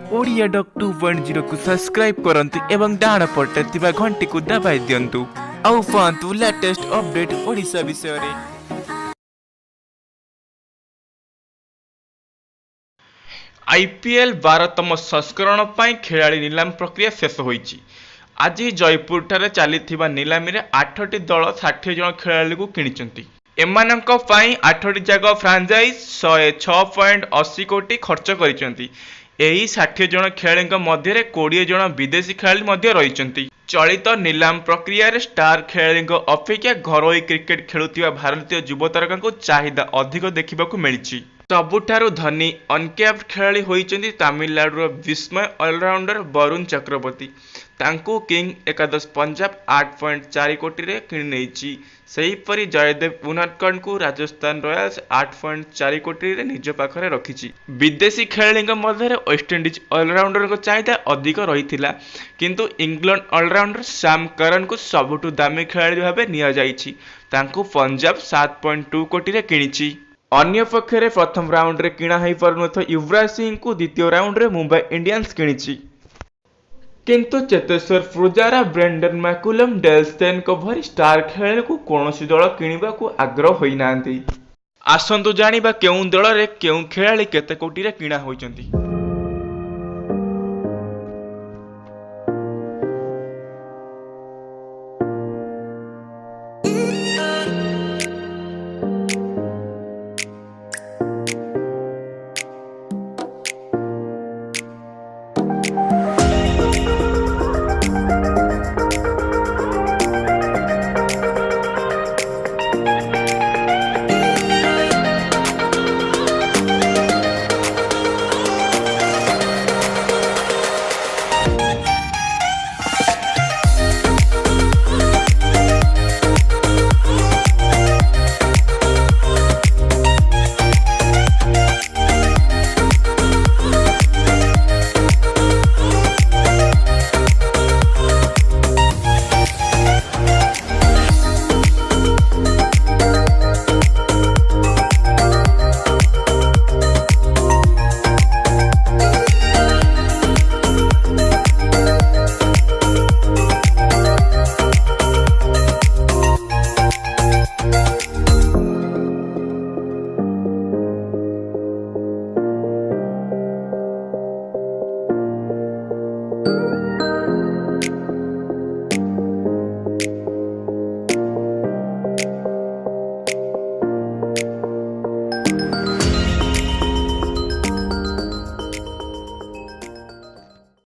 Odia dock 2.0 को subscribe करंतु एवं डाण पटे थिबा घंटी को दबाई दियंतु आउ पांतु लेटेस्ट अपडेट ओडिशा विषय रे। आईपीएल 12तम संस्करण पर खेलाड़ी नीलाम प्रक्रिया शेष होईची। आज जयपुर ठारे चली नीलामी रे 8टी दल 60 जन खेलाड़ी को किनिचंती। एमानंक पई 8टी जाग फ्रांचाइज 106.80 कोटी खर्च करिसंती। एही 60 जन खेलाड़ी मध्य 20 जन विदेशी खेलाड़ी मध्य रहिसंती। चलित नीलाम प्रक्रिया रे स्टार खेलाड़ी अपेक्षा घरोई क्रिकेट खेलुथिबा भारतीय युवा तारका को चाहिदा अधिक देखिबाकू मिलिछि। सबुठारु धनी अनकैप्ड खेलाड़ी होइचंती तमिलनाडुर विस्मय ऑलराउंडर वरुण चक्रवर्ती। तांकू किंग एकादश पंजाब 8.4 कोटी रे किनि नेइछि। सेहीपरि जयदेव उनादकंड को राजस्थान रॉयल्स 8.4 कोटी रे निज पाखरे रखिछि। विदेशी खेलाड़ी मध्य वेस्टइंडीज ऑलराउंडर को चाहिदा अधिक रहिथिला, किंतु इंग्लैंड ऑलराउंडर सैम करन को सबुठु दामी खेलाड़ी भाबे निया जाइछि। तांकू पंजाब 7.2 कोटी रे किनिछि। अन्य पक्षरे प्रथम राउंड रे किणा होई पारुनथ युवराज सिंह को द्वितीय राउंड रे मुंबई इंडियंस किनिछि। किंतु Cheteshwar Pujara, Brendon McCullum, Dale Steyn को भरी स्टार खेलाड़ी को कौनसी दल किनिबा को आग्रह होई नांती। आसंतु जानिबा केउं दल रे केउं खेलाड़ी केते कोटी रे किणा होइचंती।